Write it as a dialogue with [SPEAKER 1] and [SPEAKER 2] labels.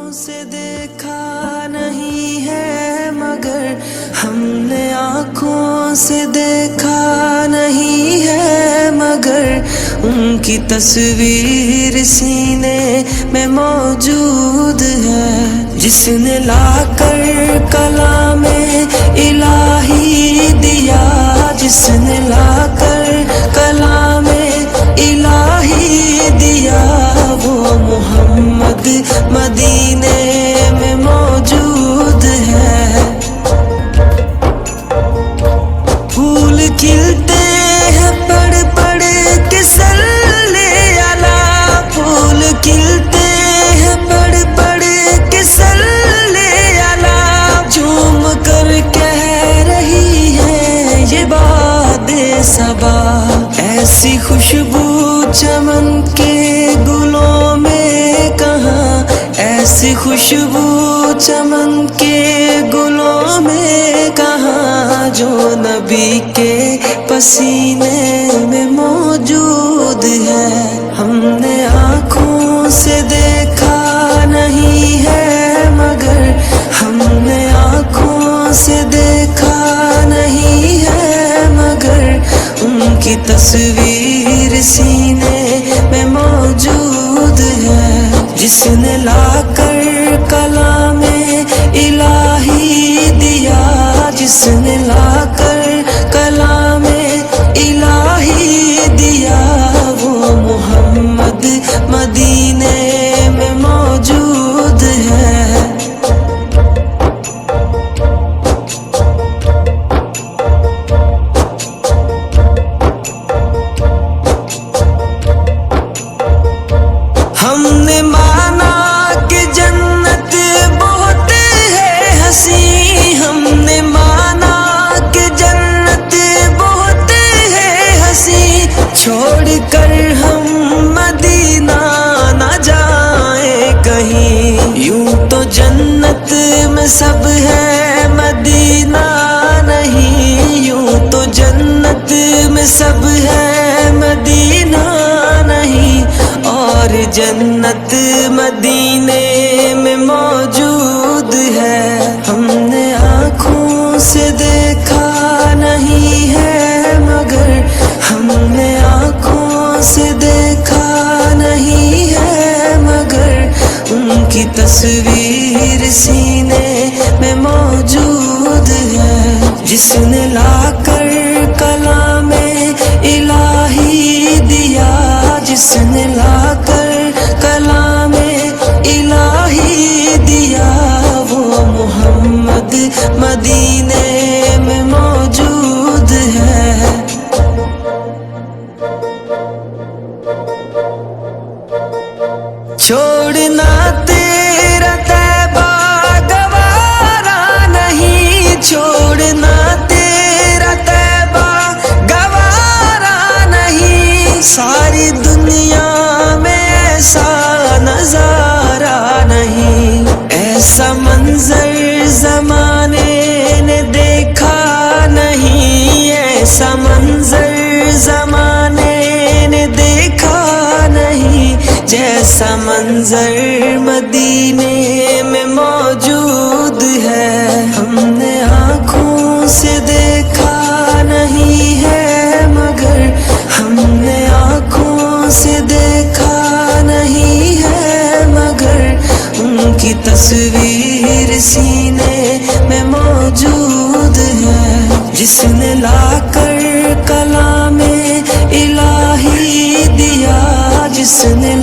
[SPEAKER 1] आँखों से देखा नहीं है मगर हमने आँखों से देखा नहीं है मगर उनकी तस्वीर सीने में मौजूद है। जिसने लाकर कलामे इलाही दिया, जिसने लाकर कलामे इलाही दिया, वो मोहम्मद मदीने में मौजूद है। फूल खिलते हैं पढ़ पढ़ के सल्ले अला, फूल खिलते हैं पढ़ पढ़ के सल्ले अला। झूम कर कह रही है ये बादे सबा, ऐसी खुशबू चमन के गुलों में कहाँ, ऐसी खुशबू चमन के गुलों में कहाँ, जो नबी के पसीने में मौजूद है। हमने आँखों से देखा नहीं है मगर हमने आँखों से देखा नहीं है मगर उनकी तस्वीर सीने में मौजूद है। जिसने लाकर कलामे इलाही दिया, जिसने लाकर कलामे इलाही दिया, वो मोहम्मद मदीने में मौजूद है। हमने माना कि जन्नत बहुत है हंसी, हमने माना कि जन्नत बहुत है हंसी, छोड़कर हम मदीना न जाए कहीं। यूं तो जन्नत में सब है मदीना नहीं, यूं तो जन्नत में सब है मदीना नहीं, और जन्नत मदीने में मौजूद है। हमने आँखों से देखा नहीं है मगर हमने आँखों से देखा नहीं है मगर उनकी तस्वीर सीने में मौजूद है। जिसने लाकर कलामे इलाही दिया, जिसने लाकर कलामे इलाही दिया, वो मोहम्मद मदीने में मौजूद है। छोड़ना तेरा तैबा गवारा नहीं, छोड़ना तेरा तैबा गवारा नहीं, सारी दुनिया में ऐसा नजारा नहीं, ऐसा मंजर जमाने ने देखा नहीं, ऐसा मंजर जमाने ने देखा नहीं, जैसा मंजर मदीने में मौजूद है। हमने आँखों से देखा नहीं है मगर हमने आँखों से देखा नहीं है मगर उनकी तस्वीर सीने में मौजूद है। जिसने लाकर कलामे इलाही दिया, जिसने